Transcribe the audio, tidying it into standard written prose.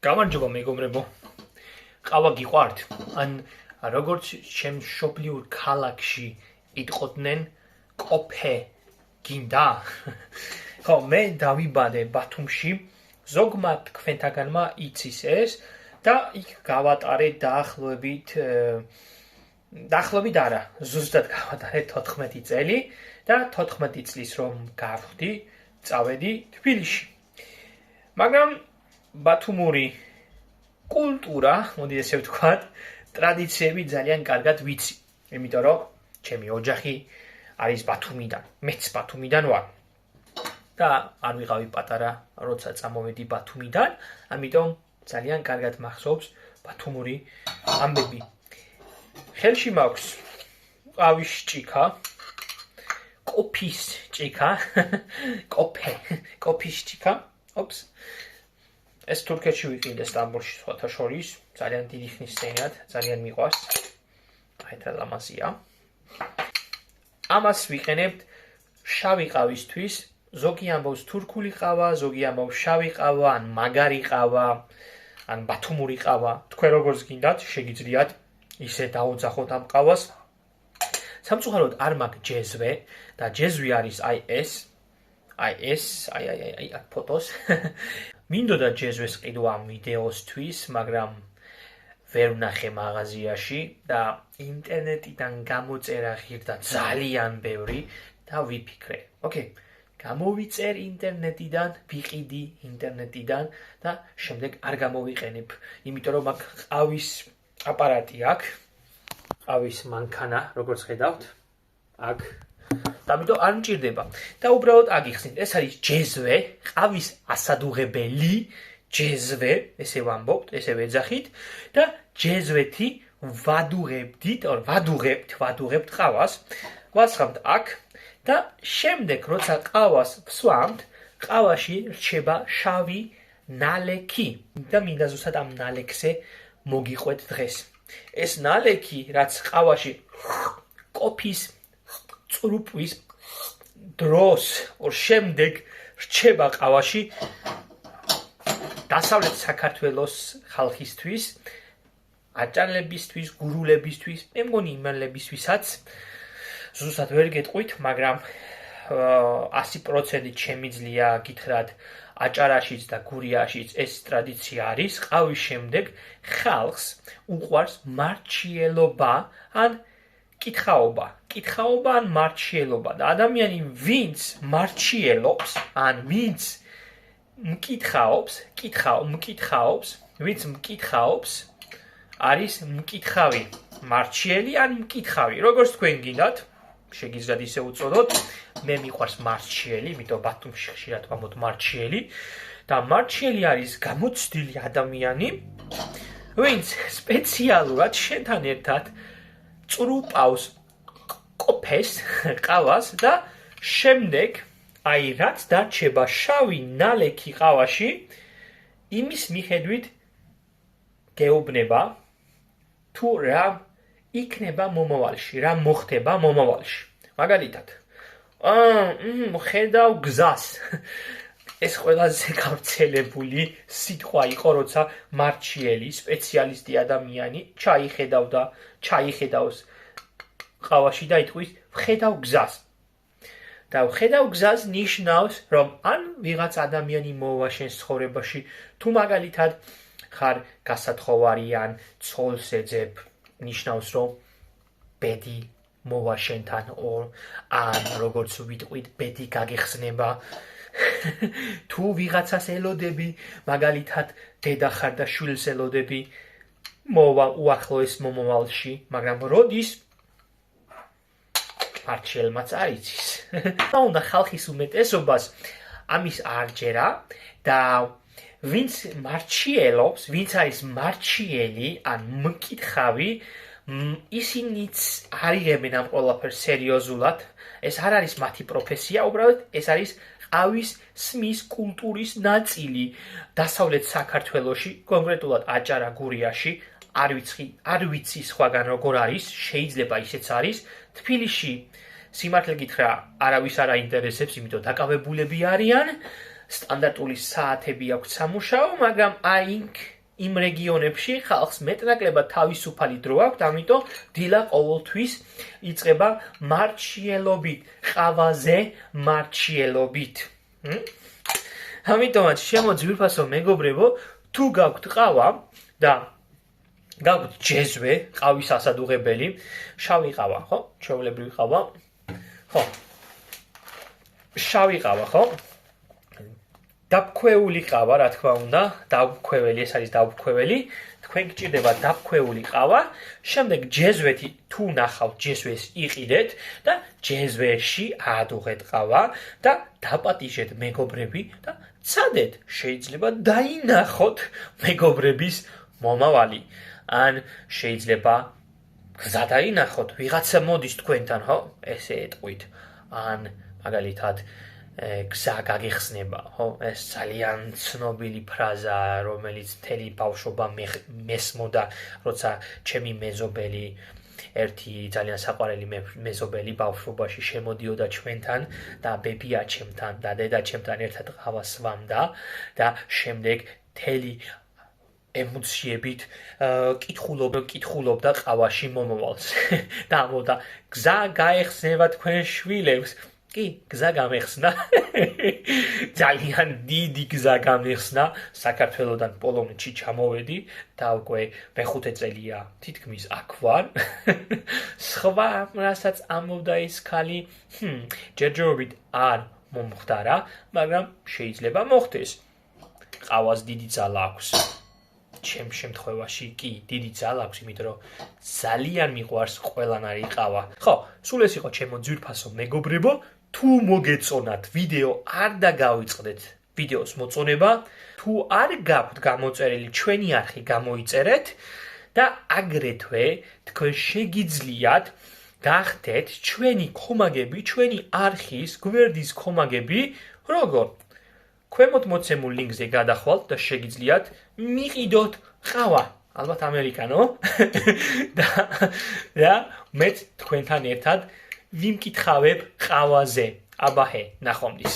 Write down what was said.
გამარჯობა მეგობრებო. ყავა გიყვართ? ან როგორც ჩემ მშობლიურ ქალაქში იტყოდნენ, კოფე გინდა? ხო, მე დავიბადე ბათუმში, ზოგმა თქვენთაგანმა იცის ეს და იქ გავატარე დაახლოებით არა, ზუსტად გავატარე 14 წელი და 14 წლის რომ გავხდი, წავედი თბილისში. მაგრამ ბათუმური კულტურა, მოდი ესე ვთქვათ, ტრადიციები ძალიან კარგად ვიცი, იმიტომ რომ ჩემი ოჯახი არის ბათუმიდან, მეც ბათუმიდან ვარ. და არ ვიყავი პატარა, როცა წამოვედი ბათუმიდან, ამიტომ ძალიან კარგად მახსოვს ბათუმური ამბები. ხელში მაქვს ყავის ჭიქა, კოფის ჭიქა, კოფის ჭიქა, ეს თურქეთში ვიყიდე სტამბოლში სხვათა შორის, ძალიან დიდი ხნის წინათ, ძალიან მიყვარს. აითა ლამაზია. ამას ვიყენებთ შავი ყავისთვის, ზოგი ამბობს თურქული ყავა, ზოგი ამბობს შავი ყავა, ან მაგარი ყავა, ან ბათუმური ყავა. თქვენ როგორც გინდათ, შეგიძლიათ ისე დაუძახოთ ამ ყავას. სამწუხაროდ არ მაქვს ჯეзвე და ჯეзвი არის აი ფოტოს. მინდოდა ჯეзвეს ყიდვა ამ ვიდეოსთვის, მაგრამ ვერ ვნახე მაღაზიაში და ინტერნეტიდან გამოწერა ღირდა ძალიან ბევრი და ვიფიქრე. ოკეი, გამოვიწერ ინტერნეტიდან, ვიყიდი ინტერნეტიდან და შემდეგ არ გამოვიყენებ, იმიტომ რომ აქ ყავის აპარატი აქვს, ყავის მანქანა, როგორც ხედავთ, აქ და ამიტომ არ მჭირდება. და უბრალოდ აგიხსნით, ეს არის ჯეзвე, ყავის ასადუღებელი ჯეзвე, ესე ვამბობთ, ესე ვეძახით და ჯეзвეთი ვადუღებთ ყავას, ვასხამთ აქ და შემდეგ როცა ყავას ვსვამთ, ყავაში რჩება შავი ნალექი და მინდა ზუსტად ამ ნალექზე მოგიყვეთ დღეს. ეს ნალექი, რაც ყავაში კოფის წრუპვის დროს შემდეგ რჩება ყავაში დასავლეთ საქართველოს ხალხისთვის, აჭარლებისთვის, გურულებისთვის, მე მგონი იმერლებისთვისაც ზუსტად ვერ გეტყვით, მაგრამ 100% შემიძლია გითხრათ, აჭარაშიც და გურიაშიც ეს ტრადიცია არის, ყავის შემდეგ ხალხს უყვარს მარჩიელობა ან კითხაობა ან მარჩიელობა და ადამიანი ვინც მარჩიელობს ან ვინც მკითხაობს არის მკითხავი, მარჩიელი ან მკითხავი, როგორც თქვენ გინდათ, შეგიძლიათ ისე უწოდოთ, მე მიყვარს მარჩიელი, იმიტომ ბათუმში ხშირად ვამბობთ მარჩიელი და მარჩიელი არის გამოცდილი ადამიანი, ვინც სპეციალურად შენთან ერთად წრუპავს კოფეს, ყავას და შემდეგ აი რაც დარჩება შავი ნალექი ყავაში, იმის მიხედვით გეუბნება თუ რა იქნება მომავალში, რა მოხდება მომავალში. მაგალითად, ხედავ გზას. ეს ყველაზე გავრცელებული სიტყვა იყო, როცა მარჩიელი, სპეციალისტი ადამიანი ჩაიხედავს ყავაში და იტყვის ვხედავ გზას. და ვხედავ გზას ნიშნავს, რომ ან ვიღაც ადამიანი მოვა შენს ცხოვრებაში, თუ მაგალითად ხარ გასათხოვარი ან ცოლს ეძებ, ნიშნავს, რომ ბედი მოვა შენთან, ან როგორც ვიტყვით, ბედი გაგეხსნება. თუ ვიღაცას ელოდები, მაგალითად დედა ხარ და შვილს ელოდები, მოვა უახლოეს მომავალში, მაგრამ როდის მარჩიელმაც არ იცის. უნდა ხალხის უმეტესობას ამის არ ჯერა და ვინც მარჩიელობს, ვინც არის მარჩიელი ან მკითხავი, ისინიც არიღებენ ამ ყველაფერს სერიოზულად. ეს არ არის მათი პროფესია, უბრალოდ ეს არის ყავის სმის კულტურის ნაწილი დასავლეთ საქართველოში, კონკრეტულად აჭარა გურიაში, არ ვიცი სხვაგან როგორ არის, შეიძლება ისეც არის. თბილისში სიმართლე გითხრა, არავის არ აინტერესებს, იმიტომ დაკავებულები არიან სტანდარტული საათები აქვს სამუშაო, მაგრამ იმ რეგიონებში ხალხს მეტნაკლებად თავისუფალი დრო აქვს, ამიტომ დილა ყოველთვის იწყება მარჩიელობით, ყავაზე მარჩიელობით. ამიტომაც შემოძვირფასო მეგობრებო, თუ გაქვთ ყავა და გაქვთ ჯეзвე, ყავის ასადუღებელი, შავი ყავა, ხო? ჩვეულებრივი ყავა. ხო. შავი ყავა, ხო? დაბქვეული ყავა, რა თქმა უნდა, დაბქვეველი, ეს არის დაბქვეველი. თქვენ გჭირდება დაბქვეული ყავა, შემდეგ ჯეзвეთი თუ ნახავთ ჯეзвეს იყიდეთ და ჯეзвეში აადუღეთ ყავა და დაპატიჟეთ მეგობრები და ცადეთ. შეიძლება დაინახოთ მეგობრების მომავალი. ან შეიძლება გზა დაინახოთ, ვიღაცა მოდის თქვენთან, ხო? ესე ეტყვით. ან მაგალითად გზა გაგეხსნება, ხო? ეს ძალიან ცნობილი ფრაზაა, რომელიც მთელი ბავშვობა მესმოდა, როცა ჩემი მეზობელი, ერთი ძალიან საყვარელი მეზობელი ბავშვობაში შემოდიოდა ჩვენთან და ბებიაჩემთან და დედაჩემთან ერთად ყავას ვამდა და შემდეგ მთელი ემოციებით კითხულობდა ყავაში მომავალს. და ამბობდა, გზა გაეხსნება თქვენ შვილებს. კი, გზა გამეხსნა. ძალიან დიდი გზა გამეხსნა. საქართველოდან პოლონეთში ჩამოვედი და უკვე მე-5 წელია თითქმის აქ ვარ. სხვა რასაც ამბობდა ეს ქალი, ჯერჯერობით არ მომხდარა, მაგრამ შეიძლება მოხდეს. ყავას დიდი ძალა აქვს. ჩემ შემთხვევაში კი დიდი ძალა აქვს, იმიტომ რომ ძალიან მიყვარს ყველანაირი ყავა. ხო, სულ ეს იყო ჩემო ძვირფასო მეგობრებო. თუ მოგეწონათ ვიდეო, არ დაგავიწყდეთ ვიდეოს მოწონება. თუ არ გაქვთ გამოწერილი ჩვენი არხი, გამოიწერეთ და აგრეთვე თქვენ შეგიძლიათ გახდეთ ჩვენი კომაგები, ჩვენი არხის გვერდის კომაგები, როგორ? ქვემოთ მოცემულ ლინკზე გადახვალთ და შეგიძლიათ მიყიდოთ ყავა, ალბათ ამერიკანო და მეც თქვენთან ერთად ვიმკითხავებ ყავაზე. აბაჰე, ნახვამდის.